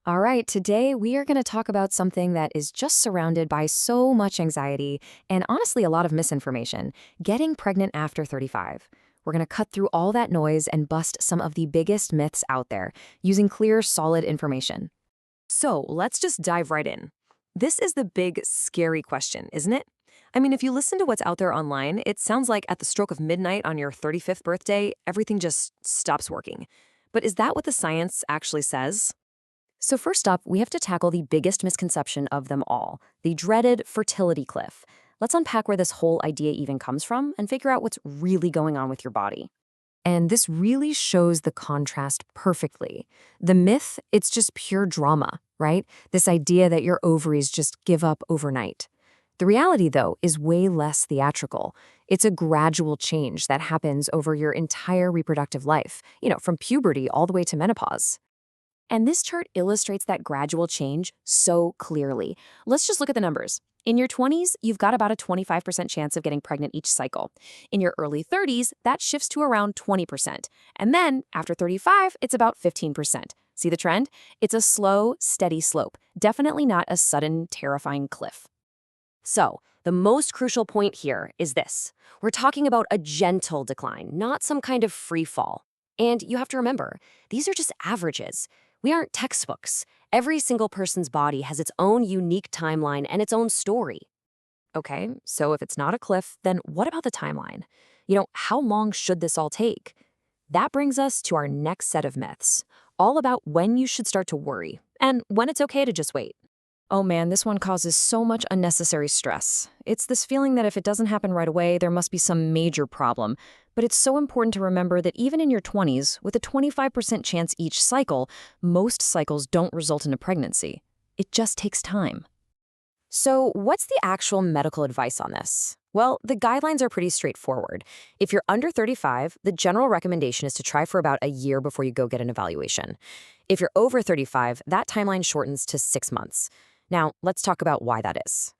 All right, today we are going to talk about something that is just surrounded by so much anxiety and honestly a lot of misinformation: getting pregnant after 35. We're going to cut through all that noise and bust some of the biggest myths out there using clear, solid information. So let's just dive right in. This is the big, scary question, isn't it? I mean, if you listen to what's out there online, it sounds like at the stroke of midnight on your 35th birthday, everything just stops working. But is that what the science actually says? So first up, we have to tackle the biggest misconception of them all, the dreaded fertility cliff. Let's unpack where this whole idea even comes from and figure out what's really going on with your body. And this really shows the contrast perfectly. The myth, it's just pure drama, right? This idea that your ovaries just give up overnight. The reality, though, is way less theatrical. It's a gradual change that happens over your entire reproductive life, from puberty all the way to menopause. And this chart illustrates that gradual change so clearly. Let's just look at the numbers. In your 20s, you've got about a 25% chance of getting pregnant each cycle. In your early 30s, that shifts to around 20%. And then, after 35, it's about 15%. See the trend? It's a slow, steady slope, definitely not a sudden, terrifying cliff. So, the most crucial point here is this. We're talking about a gentle decline, not some kind of free fall. And you have to remember, these are just averages. We aren't textbooks. Every single person's body has its own unique timeline and its own story. Okay, so if it's not a cliff, then what about the timeline? How long should this all take? That brings us to our next set of myths, all about when you should start to worry and when it's okay to just wait. Oh man, this one causes so much unnecessary stress. It's this feeling that if it doesn't happen right away, there must be some major problem. But it's so important to remember that even in your 20s, with a 25% chance each cycle, most cycles don't result in a pregnancy. It just takes time. So, what's the actual medical advice on this? Well, the guidelines are pretty straightforward. If you're under 35, the general recommendation is to try for about a year before you go get an evaluation. If you're over 35, that timeline shortens to 6 months. Now, let's talk about why that is.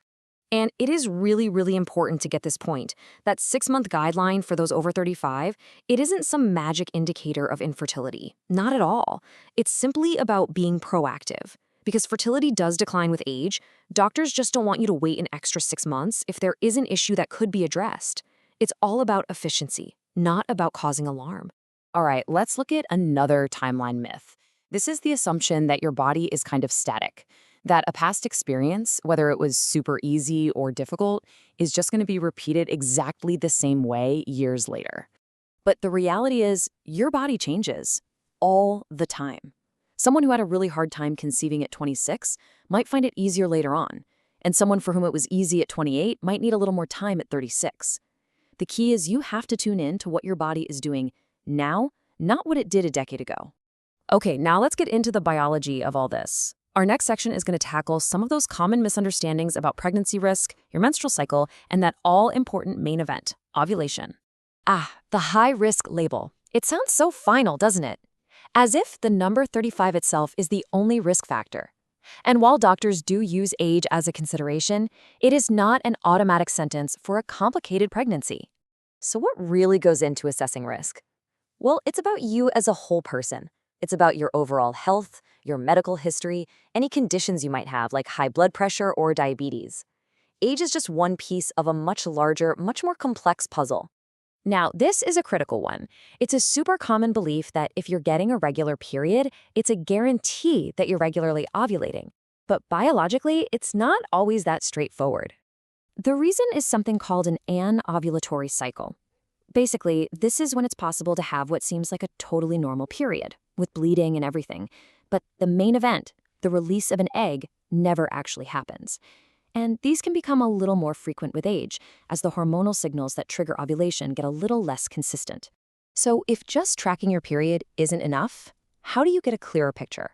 And it is really, really important to get this point. That 6-month guideline for those over 35, it isn't some magic indicator of infertility. Not at all. It's simply about being proactive. Because fertility does decline with age, doctors just don't want you to wait an extra 6 months if there is an issue that could be addressed. It's all about efficiency, not about causing alarm. All right, let's look at another timeline myth. This is the assumption that your body is kind of static, that a past experience, whether it was super easy or difficult, is just going to be repeated exactly the same way years later. But the reality is, your body changes all the time. Someone who had a really hard time conceiving at 26 might find it easier later on, and someone for whom it was easy at 28 might need a little more time at 36. The key is you have to tune in to what your body is doing now, not what it did a decade ago. Okay, now let's get into the biology of all this. Our next section is going to tackle some of those common misunderstandings about pregnancy risk, your menstrual cycle, and that all-important main event, ovulation. The high-risk label. It sounds so final, doesn't it? As if the number 35 itself is the only risk factor. And while doctors do use age as a consideration, it is not an automatic sentence for a complicated pregnancy. So what really goes into assessing risk? Well, it's about you as a whole person. It's about your overall health, your medical history, any conditions you might have like high blood pressure or diabetes. Age is just one piece of a much larger, much more complex puzzle. Now, this is a critical one. It's a super common belief that if you're getting a regular period, it's a guarantee that you're regularly ovulating. But biologically, it's not always that straightforward. The reason is something called an anovulatory cycle. Basically, this is when it's possible to have what seems like a totally normal period, with bleeding and everything. But the main event, the release of an egg, never actually happens. And these can become a little more frequent with age, as the hormonal signals that trigger ovulation get a little less consistent. So if just tracking your period isn't enough, how do you get a clearer picture?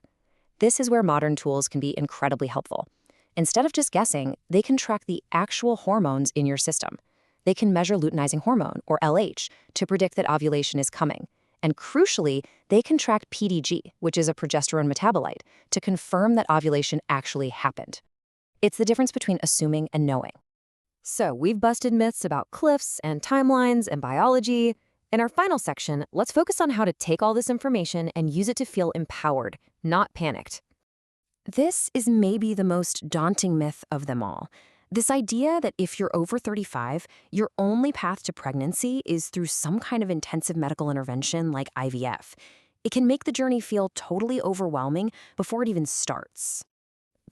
This is where modern tools can be incredibly helpful. Instead of just guessing, they can track the actual hormones in your system. They can measure luteinizing hormone, or LH, to predict that ovulation is coming. And crucially, they can track PDG, which is a progesterone metabolite, to confirm that ovulation actually happened. It's the difference between assuming and knowing. So we've busted myths about cliffs and timelines and biology. In our final section, let's focus on how to take all this information and use it to feel empowered, not panicked. This is maybe the most daunting myth of them all. This idea that if you're over 35, your only path to pregnancy is through some kind of intensive medical intervention like IVF. It can make the journey feel totally overwhelming before it even starts.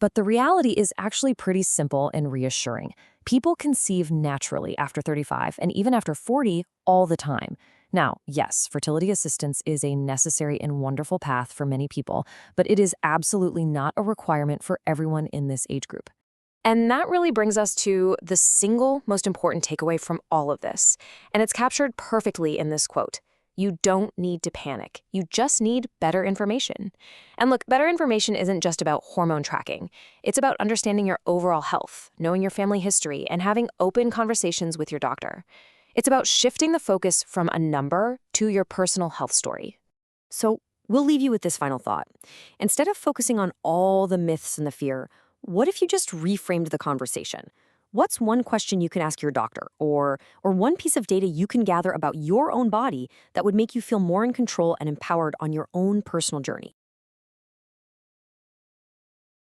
But the reality is actually pretty simple and reassuring. People conceive naturally after 35 and even after 40 all the time. Now, yes, fertility assistance is a necessary and wonderful path for many people, but it is absolutely not a requirement for everyone in this age group. And that really brings us to the single most important takeaway from all of this. And it's captured perfectly in this quote. You don't need to panic. You just need better information. And look, better information isn't just about hormone tracking. It's about understanding your overall health, knowing your family history, and having open conversations with your doctor. It's about shifting the focus from a number to your personal health story. So we'll leave you with this final thought. Instead of focusing on all the myths and the fear, what if you just reframed the conversation? What's one question you can ask your doctor, or one piece of data you can gather about your own body that would make you feel more in control and empowered on your own personal journey?